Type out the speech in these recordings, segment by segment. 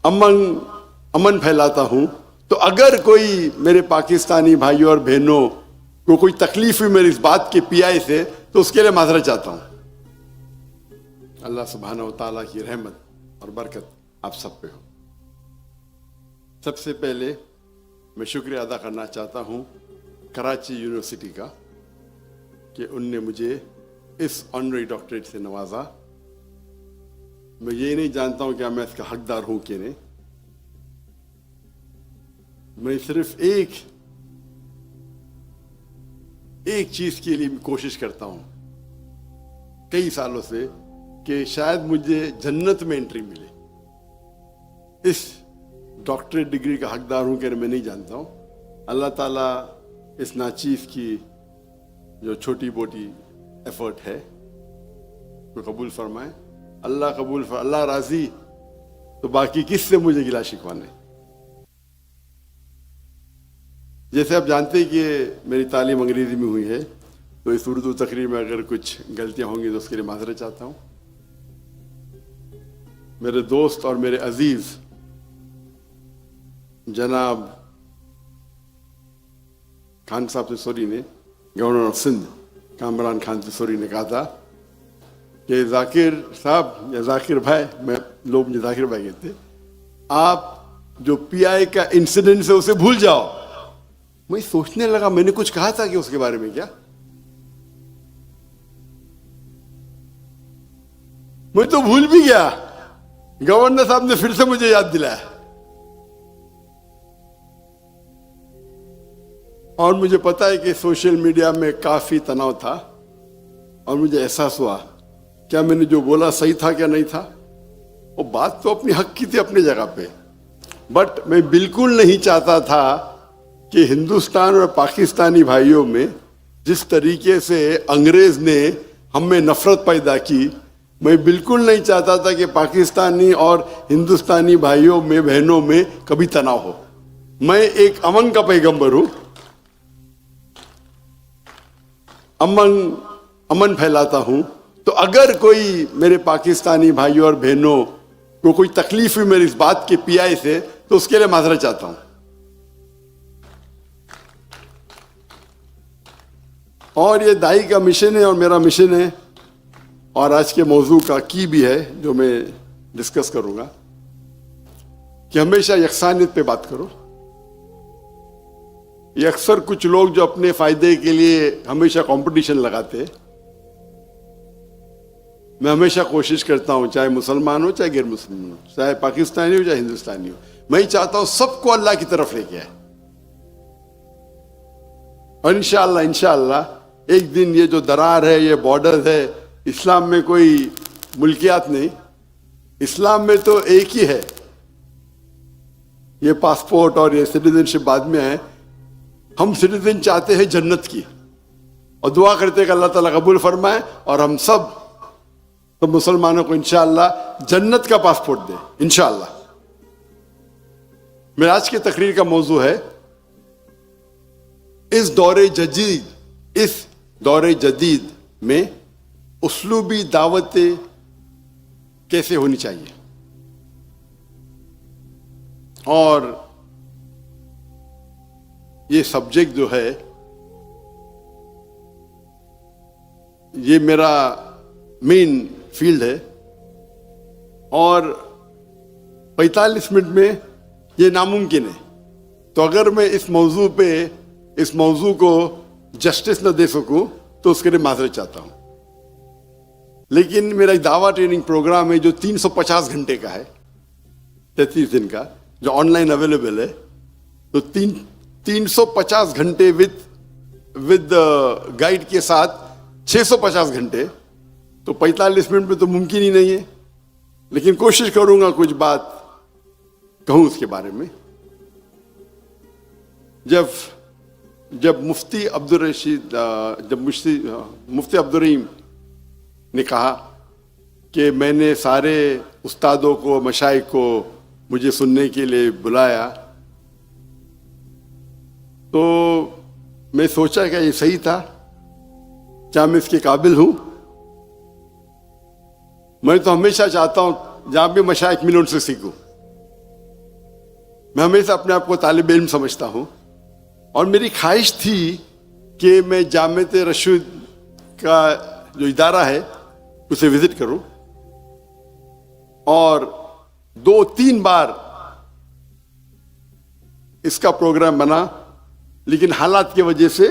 امن پھیلاتا ہوں، تو اگر کوئی میرے پاکستانی بھائیوں اور بہنوں کو کوئی تکلیف ہوئی میری اس بات کے پی آئی سے، تو اس کے لیے معذرت چاہتا ہوں۔ اللہ سبحانہ و تعالیٰ کی رحمت اور برکت آپ سب پہ ہو۔ سب سے پہلے میں شکریہ ادا کرنا چاہتا ہوں کراچی یونیورسٹی کا کہ ان نے مجھے اس آنرری ڈاکٹریٹ سے نوازا۔ میں یہ نہیں جانتا ہوں کہ میں اس کا حقدار ہوں کہ نہیں، میں صرف ایک چیز کے لیے کوشش کرتا ہوں کئی سالوں سے کہ شاید مجھے جنت میں انٹری ملے۔ اس ڈاکٹریٹ ڈگری کا حقدار ہوں کہ میں نہیں جانتا ہوں۔ اللہ تعالیٰ اس ناچیز کی جو چھوٹی موٹی ایفرٹ ہے وہ قبول فرمائے۔ اللہ راضی تو باقی کس سے مجھے گلا شکوانا ہے۔ جیسے آپ جانتے ہیں کہ میری تعلیم انگریزی میں ہوئی ہے، تو اس اردو تقریر میں اگر کچھ غلطیاں ہوں گی تو اس کے لیے معذرت چاہتا ہوں۔ میرے دوست اور میرے عزیز جناب خان صاحب سسوری نے، گورنر آف سندھ کامران خان سسوری نے کہا تھا کہ ذاکر صاحب یا ذاکر بھائی، لوگ مجھے ذاکر بھائی کہتے، آپ جو پی آئی کا انسیڈنٹ ہے اسے بھول جاؤ۔ میں سوچنے لگا میں نے کچھ کہا تھا کہ اس کے بارے میں کیا، میں تو بھول بھی گیا۔ گورنر صاحب نے پھر سے مجھے یاد دلایا، اور مجھے پتا ہے کہ سوشل میڈیا میں کافی تناؤ تھا، اور مجھے احساس ہوا کیا میں نے جو بولا صحیح تھا کیا نہیں تھا۔ وہ بات تو اپنی حق کی تھی اپنی جگہ پہ، بٹ میں بالکل نہیں چاہتا تھا کہ ہندوستان اور پاکستانی بھائیوں میں جس طریقے سے انگریز نے ہم میں نفرت پیدا کی، میں بالکل نہیں چاہتا تھا کہ پاکستانی اور ہندوستانی بھائیوں میں بہنوں میں کبھی تناؤ ہو۔ میں ایک امن کا پیغمبر ہوں، امن پھیلاتا ہوں، تو اگر کوئی میرے پاکستانی بھائیوں اور بہنوں کو کوئی تکلیف ہوئی میری اس بات کے پی آئی سے، تو اس کے لیے معذرت چاہتا ہوں۔ اور یہ دائی کا مشن ہے اور میرا مشن ہے، اور آج کے موضوع کا کی بھی ہے جو میں ڈسکس کروں گا، کہ ہمیشہ یکسانیت پہ بات کرو۔ یہ اکثر کچھ لوگ جو اپنے فائدے کے لیے ہمیشہ کمپٹیشن لگاتے، میں ہمیشہ کوشش کرتا ہوں، چاہے مسلمان ہو چاہے غیر مسلمان ہو، چاہے پاکستانی ہو چاہے ہندوستانی ہو، میں ہی چاہتا ہوں سب کو اللہ کی طرف لے کے آئے۔ اور انشاءاللہ ایک دن یہ جو درار ہے، یہ بارڈر ہے، اسلام میں کوئی ملکیات نہیں، اسلام میں تو ایک ہی ہے۔ یہ پاسپورٹ اور یہ سٹیزن شپ بعد میں ہے، ہم سٹیزن چاہتے ہیں جنت کی، اور دعا کرتے ہیں کہ اللہ تعالیٰ قبول فرمائے اور ہم سب مسلمانوں کو انشاءاللہ جنت کا پاسپورٹ دے انشاءاللہ۔ میرا آج کی تقریر کا موضوع ہے اس دور جدید میں اسلوبی دعوتیں کیسے ہونی چاہیے، اور یہ سبجیکٹ جو ہے یہ میرا مین فیلڈ ہے، اور 45 منٹ میں یہ ناممکن ہے۔ تو اگر میں اس موضوع کو جسٹس نہ دے سکوں تو اس کے لیے معذرت چاہتا ہوں۔ لیکن میرا ایک دعویٰ ٹریننگ پروگرام ہے جو 350 گھنٹے کا ہے، 33 دن کا، جو آن لائن اویلیبل ہے، تو 350 گھنٹے ود گائیڈ کے ساتھ 650 گھنٹے، تو 45 منٹ میں تو ممکن ہی نہیں ہے، لیکن کوشش کروں گا کچھ بات کہوں اس کے بارے میں۔ جب مفتی عبدالرحیم نے کہا کہ میں نے سارے استادوں کو، مشائخ کو مجھے سننے کے لیے بلایا، تو میں سوچا کہ یہ صحیح تھا، کیا میں اس کے قابل ہوں؟ میں تو ہمیشہ چاہتا ہوں جہاں بھی مشائخ ملے ان سے سیکھوں، میں ہمیشہ اپنے آپ کو طالب علم سمجھتا ہوں، اور میری خواہش تھی کہ میں جامعۃ رشید کا جو ادارہ ہے اسے وزٹ کروں، اور 2-3 بار اس کا پروگرام بنا، لیکن حالات کی وجہ سے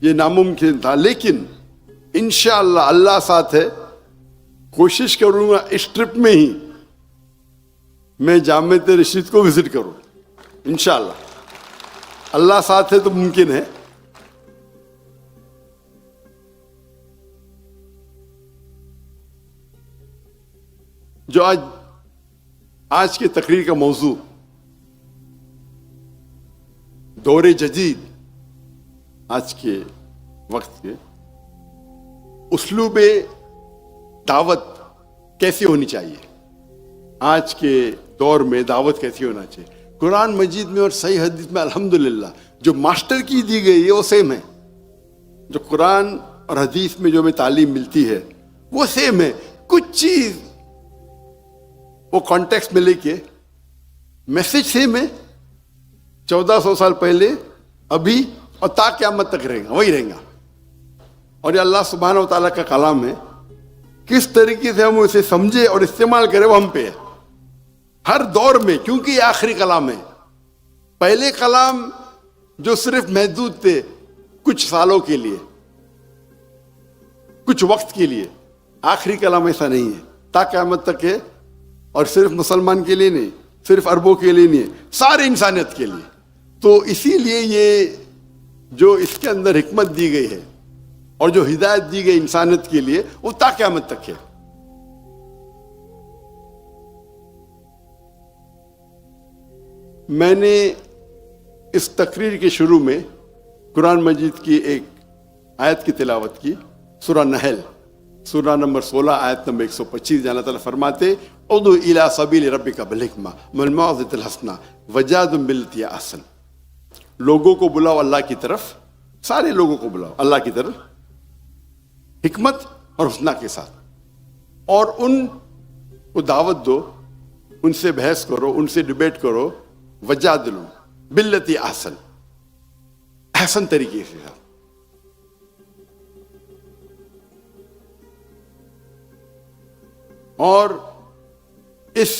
یہ ناممکن تھا. لیکن انشاءاللہ اللہ ساتھ ہے، کوشش کروں گا اس ٹرپ میں ہی میں جامعۃ رشید کو وزٹ کروں انشاءاللہ. اللہ ساتھ ہے تو ممکن ہے. جو آج کی تقریر کا موضوع دور جدید، آج کے وقت کے اسلوب دعوت کیسی ہونی چاہیے، آج کے دور میں دعوت کیسی ہونا چاہیے. قرآن مجید میں اور صحیح حدیث میں الحمدللہ جو ماسٹر کی دی گئی ہے وہ سیم ہے. جو قرآن اور حدیث میں جو ہمیں تعلیم ملتی ہے وہ سیم ہے. کچھ چیز وہ کانٹیکسٹ میں لے کے میسج سیم ہے. 1400 سال پہلے، ابھی اور تا قیامت تک رہے گا، وہی رہے گا. اور یہ اللہ سبحانہ و تعالیٰ کا کلام ہے. کس طریقے سے ہم اسے سمجھے اور استعمال کریں وہ ہم پہ ہے ہر دور میں، کیونکہ یہ آخری کلام ہے. پہلے کلام جو صرف محدود تھے کچھ سالوں کے لیے، کچھ وقت کے لیے، آخری کلام ایسا نہیں ہے، تا قیامت تک ہے. اور صرف مسلمان کے لیے نہیں، صرف عربوں کے لیے نہیں ہے، سارے انسانیت کے لیے. تو اسی لیے یہ جو اس کے اندر حکمت دی گئی ہے اور جو ہدایت دی گئی انسانیت کے لیے وہ تا قیامت تک ہے. میں نے اس تقریر کے شروع میں قرآن مجید کی ایک آیت کی تلاوت کی، سورہ نحل، سورہ نمبر 16 آیت نمبر 125. جہاں اللہ تعالیٰ فرماتے ادعو الی سبیل ربک بالحکمہ والموعظۃ الحسنہ وجادلہم باللتی ہی احسن. لوگوں کو بلاؤ اللہ کی طرف، سارے لوگوں کو بلاؤ اللہ کی طرف حکمت اور حسنہ کے ساتھ، اور ان کو دعوت دو، ان سے بحث کرو، ان سے ڈبیٹ کرو. وجادلہم باللتی ہی احسن، احسن طریقے سے. اور اس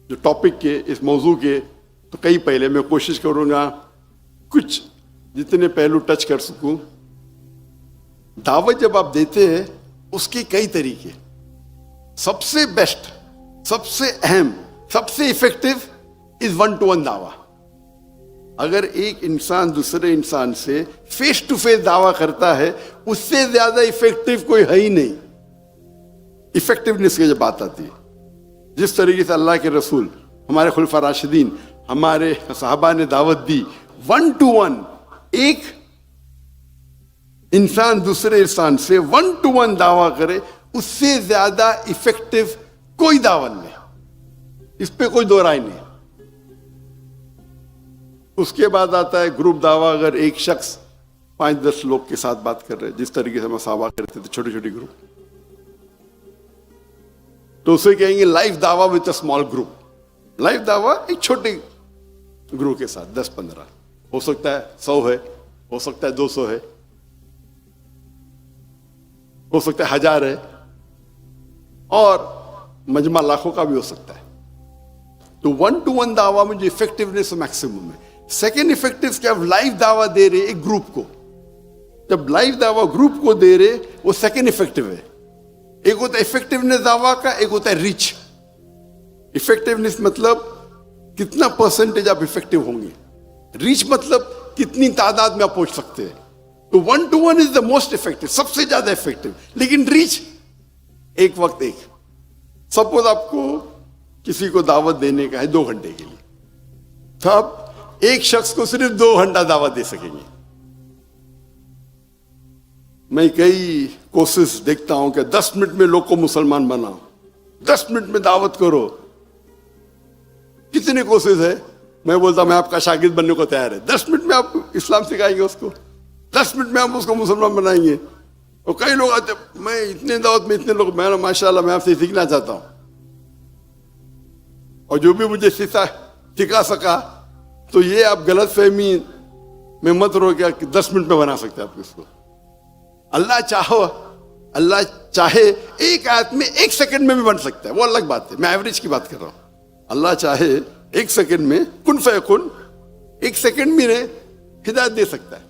جو ٹاپک کے، اس موضوع کے تو کئی پہلے میں کوشش کروں گا کچھ جتنے پہلو ٹچ کر سکوں. دعوت جب آپ دیتے ہیں اس کے کئی طریقے. سب سے بیسٹ، سب سے اہم، سب سے افیکٹو از 1-to-1 دعویٰ. اگر ایک انسان دوسرے انسان سے فیس ٹو فیس دعویٰ کرتا ہے، اس سے زیادہ افیکٹو کوئی ہے ہی نہیں. افیکٹونیس کی جب بات آتی ہے، جس طریقے سے اللہ کے رسول، ہمارے خلفاء راشدین، ہمارے صحابہ نے دعوت دی، 1-to-1 ایک انسان دوسرے انسان سے 1-to-1 دعویٰ کرے، اس سے زیادہ افیکٹو کوئی دعوت نہیں. اس پہ کوئی دو رائے نہیں. اس کے بعد آتا ہے گروپ دعویٰ. اگر ایک شخص 5-10 لوگ کے ساتھ بات کر رہے، جس طریقے سے ہم صحابہ کرتے تھے، چھوٹے چھوٹے گروپ، تو اسے کہیں گے لائف دعویٰ with a small group. Life دعویٰ ایک چھوٹے گروپ کے ساتھ، 10-15، ہو سکتا ہے 100 ہے، ہو سکتا ہے 200 ہے، ہو سکتا ہے 1000 ہے، اور مجمع لاکھوں کا بھی ہو سکتا ہے. تو 1-to-1 دعویٰ میں جو افیکٹونیس میکسیمم ہے. سیکنڈ افیکٹو کہ آپ لائف دعویٰ دے رہے ایک گروپ کو. جب لائف دعویٰ گروپ کو دے رہے وہ سیکنڈ افیکٹو ہے. ایک ہوتا ہے افیکٹونیس دعویٰ کا، ایک ہوتا ہے ریچ. افیکٹونیس مطلب کتنا پرسنٹیج آپ افیکٹو ہوں گے، ریچ مطلب کتنی تعداد میں آپ پہنچ سکتے ہیں. تو 1-to-1 is the most effective, سب سے زیادہ افیکٹو. لیکن ریچ ایک وقت ایک. سپوز آپ کو کسی کو دعوت دینے کا ہے 2 گھنٹے کے لیے، تو آپ ایک شخص کو صرف 2 گھنٹہ دعوت دے سکیں گے. میں کئی کوشش دیکھتا ہوں کہ 10 منٹ میں لوگ کو مسلمان بناؤ، 10 منٹ میں دعوت کرو. کتنے کوشش ہے؟ میں بولتا میں آپ کا شاگرد بننے کو تیار ہے. 10 منٹ میں آپ اسلام سکھائیں گے اس کو، 10 منٹ میں آپ اس کو مسلمان بنائیں گے. اور کئی لوگ آتے میں اتنے دعوت میں اتنے لوگ، میں ماشاء اللہ میں آپ سے سیکھنا چاہتا ہوں. اور جو بھی مجھے سکھا سکا. تو یہ آپ غلط فہمی میں مت رو کیا کہ 10 منٹ میں بنا سکتے آپ اس کو. اللہ چاہے ایک آیت میں 1 سیکنڈ میں بھی بن سکتا ہے, وہ الگ بات ہے, میں ایوریج کی بات کر رہا ہوں. اللہ چاہے 1 سیکنڈ میں کن فیکن 1 سیکنڈ میں ہدایت دے سکتا ہے.